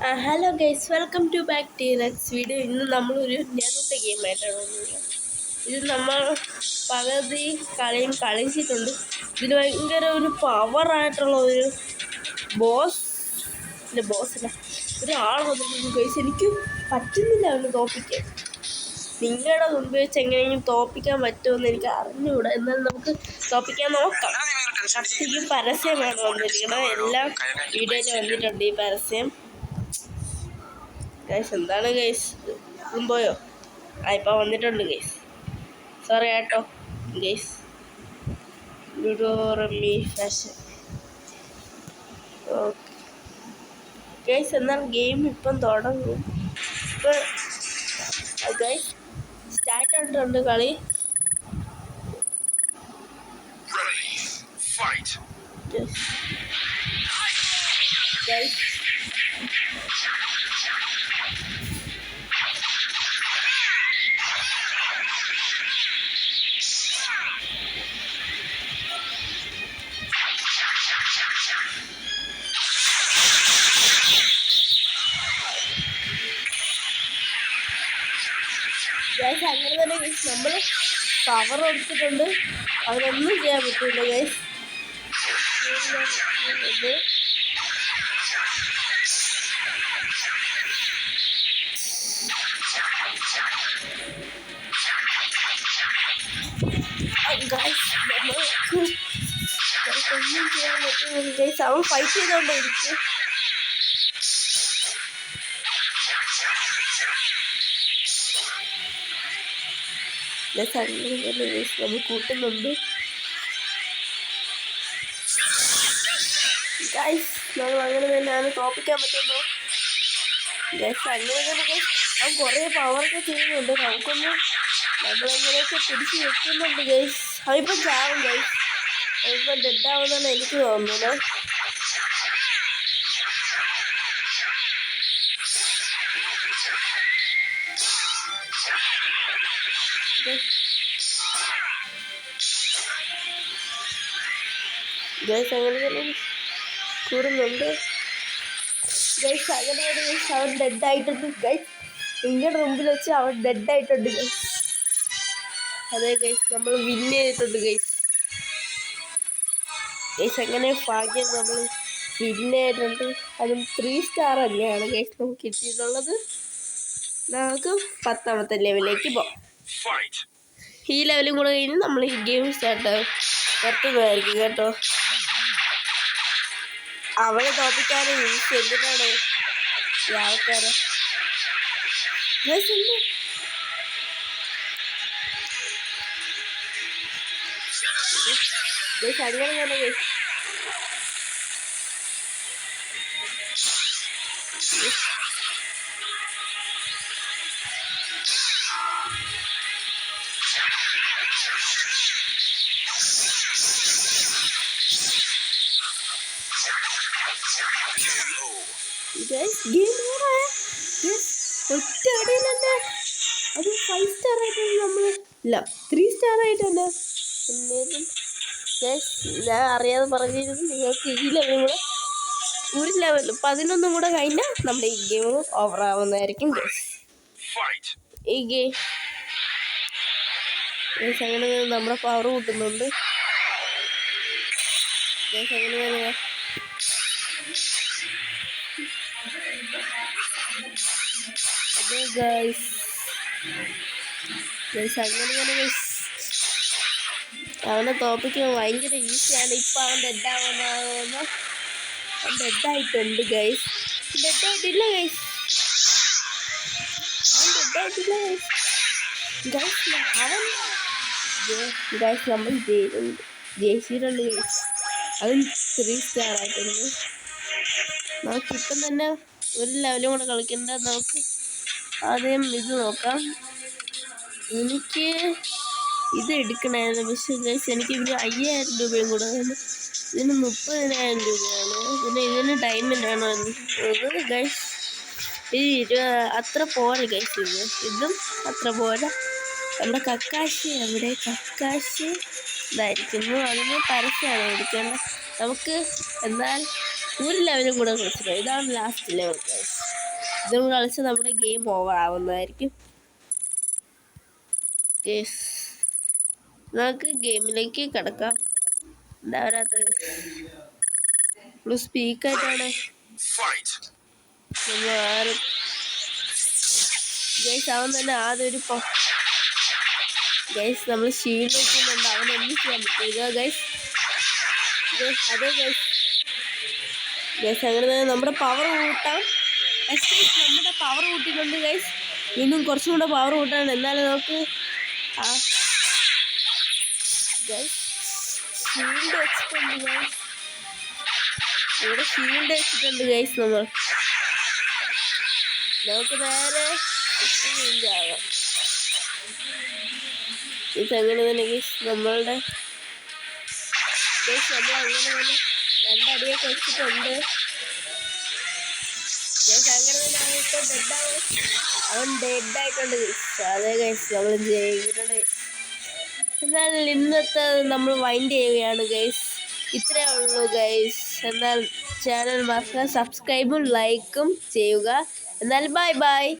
Hello guys, welcome to back T-Rex video. ഇന്ന് നമ്മളൊരു നെറുട്ട ഗെയിമായിട്ടാണ് വന്നത്. ഇത് നമ്മൾ പകുതി കളിയും കളിച്ചിട്ടുണ്ട്. ഇതിന് ഭയങ്കര ഒരു പവറായിട്ടുള്ള ഒരു ബോസില്ല ഒരാൾ വന്നിട്ടുണ്ട് ഗൈസ്. എനിക്ക് പറ്റുന്നില്ല അവന് തോൽപ്പിക്കാൻ. നിങ്ങളുടെ മുമ്പ് വെച്ച് എങ്ങനെയെങ്കിലും തോൽപ്പിക്കാൻ പറ്റുമെന്ന് എനിക്ക് അറിഞ്ഞുകൂടാ. എന്നാൽ നമുക്ക് തോൽപ്പിക്കാൻ നോക്കാം. ഈ പരസ്യമാണ് വന്നിരിക്കുന്നത്. എല്ലാ വീഡിയോയിലും വന്നിട്ടുണ്ട് ഈ പരസ്യം. ഗൈസ് എന്താണ് ഗൈസ്, പോയോ? ഇപ്പം വന്നിട്ടുണ്ട് ഗൈസ്. സോറി കേട്ടോ guys. Rummy fashion okay guys. എന്നാൽ ഗെയിം ഇപ്പം തുടങ്ങും. ഇപ്പം ഗൈസ് സ്റ്റാർട്ട് ആയിട്ടുണ്ട് കളി. ഗൈസ് അങ്ങനെ തന്നെ ഗൈസ്. നമ്മൾ പവർ കൊടുത്തിട്ടുണ്ട്, അവരൊന്നും ചെയ്യാൻ പറ്റില്ല ഗൈസ്. ഒന്നും ചെയ്യാൻ പറ്റുന്നില്ല ഗൈസ്. അവൻ ഫൈറ്റ് ചെയ്തോണ്ടിരിക്കും. നമ്മൾ കൂട്ടുന്നുണ്ട് ഗൈസ്. നമ്മൾ അങ്ങനെ തന്നെയാണ് തോൽപ്പിക്കാൻ പറ്റുന്നു ഗൈസ്. അങ്ങനെ തന്നെ ഗൈസ്. അവൻ കുറേ പവറൊക്കെ ചെയ്യുന്നുണ്ട്. നമുക്കൊന്ന് നമ്മളെങ്ങനെയൊക്കെ പിടിച്ച് വെക്കുന്നുണ്ട് ഗൈസ്. അവനിപ്പം ചാവും ഗൈസ്. അവനിപ്പം ഡെഡാവുന്നാണ് എനിക്ക് തോന്നുന്നത്. ഗൈസ് അങ്ങനെ തന്നെ കൂടുന്നുണ്ട് ഗൈസ്. അങ്ങനെ ഗൈസ് അവൻ ഡെഡായിട്ടുണ്ട് ഗൈസ്. നിങ്ങളുടെ മുമ്പിൽ വെച്ച് അവൻ ഡെഡായിട്ടുണ്ട് ഗൈസ്. അതെ ഗൈസ്, നമ്മൾ വിൻ ചെയ്തിട്ടുണ്ട് ഗൈസ്. ഗൈസ് അങ്ങനെ ഭാഗ്യം, നമ്മൾ വിൻ ചെയ്തിട്ടുണ്ട്. അതും 3 സ്റ്റാർ തന്നെയാണ് ഗൈസ് നമുക്ക് കിട്ടിയിട്ടുള്ളത്. നമുക്ക് 10ാമത്തെ ലെവലിലേക്ക് പോകാം. ഈ ലെവലും കൂടെ കഴിഞ്ഞ് നമ്മൾ ഈ ഗെയിം സ്റ്റാർട്ട് നിർത്തുന്നതായിരിക്കും കേട്ടോ. അവളെ തോപ്പിക്കാനും എന്തിനാണ് ഈ ആൾക്കാരെ അങ്ങനെ തന്നെ ഗെയിം ഒറ്റ അടിയിൽ തന്നെ അത് 5 സ്റ്റാർ ആയിട്ടാണ്. നമ്മൾ ഇല്ല 3 സ്റ്റാർ ആയിട്ടല്ല. ഞാൻ അറിയാതെ പറഞ്ഞിരുന്നു നിങ്ങൾക്ക്. ഈ ലെവലും കൂടെ ഒരു ലെവൽ 11 കൂടെ കഴിഞ്ഞാൽ നമ്മുടെ ഈ ഗെയിം ഓവർ ആവുന്നതായിരിക്കും ഗൈസ്. ഈ ഗെയിം അങ്ങനെ നമ്മുടെ പവർ കൂട്ടുന്നുണ്ട് ഗൈസ്. അങ്ങനെ അതെ ഗൈസ്. അങ്ങനെ അവനെ തോപ്പിക്കാൻ ഭയങ്കര ഈസിയാണ്. ഇപ്പം അവൻ ഡെഡാവുന്ന അവൻ ഡെഡായിട്ടുണ്ട് ഗൈസ്. ഡെഡായിട്ടില്ല ഗൈസ്. അവൻ ഡെഡായിട്ടില്ല ഗൈസ്. അവൻ ഗൈസ് നമ്മൾ ജയിച്ചിട്ടുണ്ട് ഗൈസ്. അവൻ 3 സ്റ്റാർ ആയിട്ടുണ്ട്. നമുക്കിപ്പം തന്നെ ഒരു ലെവലും കൂടെ കളിക്കണ്ട. നമുക്ക് ആദ്യം ഇത് നോക്കാം. എനിക്ക് ഇത് എടുക്കണമായിരുന്നു, പക്ഷേ ഗൈസ് എനിക്ക് ഇതിന് 5000 രൂപയും കൂടെ. ഇതിന് 30,000 രൂപയാണ്. പിന്നെ ഇതിന് ഡയമണ്ട് ആണോ ഗൈസ്. ഇത് അത്ര പോരാ ഗൈസ്. ഇതും അത്ര പോരാ. നമ്മുടെ കക്കാശി ഇതായിരിക്കുന്നു. അതിന് പരസ്യമാണ് എടുക്കേണ്ടത് നമുക്ക്. എന്നാൽ ഒരു ലെവലും കൂടെ കളിച്ചിട്ട് ഇതാണ് ലാസ്റ്റ് ലെവൽ ഗൈസ്. ഇതും കളിച്ച് നമ്മുടെ ഗെയിം ഓവർ ആവുന്നതായിരിക്കും ഗൈസ്. നമുക്ക് ഗെയിമിലേക്ക് കിടക്കാം. എന്താ വരാത്തത്? സ്പീക്കായിട്ടാണ് നമ്മൾ ആരും ഗൈസ്. അവൻ തന്നെ ആദ്യം ഒരു ഗൈസ് നമ്മൾ ഷീൽഡ് വെക്കുന്നുണ്ട്. അവനൊന്നും ചെയ്യാൻ പറ്റില്ല ഗൈസ്. അതെ ഗൈസ്. ഗൈസ് അങ്ങനെ തന്നെ നമ്മുടെ പവർ കൂട്ടാം. നമ്മുടെ പവർ കൂട്ടിയിട്ടുണ്ട് ഗൈസ്. വീണ്ടും കുറച്ചും കൂടെ പവർ കൂട്ടാണ്. എന്നാലും നമുക്ക് ഗൈസ് ഷീൽഡ് വെച്ചിട്ടുണ്ട് ഗൈസ്. ഇവിടെ ഷീൽഡ് വെച്ചിട്ടുണ്ട് ഗൈസ്. നമുക്ക് നേരെ ആകാം. ഇതങ്ങനെ തന്നെ ഗൈസ് നമ്മളുടെ ഗൈസ് നമ്മൾ അങ്ങനെ തന്നെ രണ്ടടിയൊക്കെ വെച്ചിട്ടുണ്ട് ഗൈസ്. അങ്ങനെ തന്നെ അവൻ ഡെഡായിട്ടുണ്ട് ഗൈസ്. അതെ ഗൈസ് നമ്മൾ ജയിക്കണം. എന്നാൽ ഇന്നത്തെ നമ്മൾ വൈൻഡ് ചെയ്യുകയാണ് ഗൈസ്. ഇത്രയേ ഉള്ളൂ ഗൈസ്. എന്നാൽ ചാനൽ മറക്കാതെ സബ്സ്ക്രൈബും ലൈക്കും ചെയ്യുക. എന്നാൽ ബൈ ബൈ.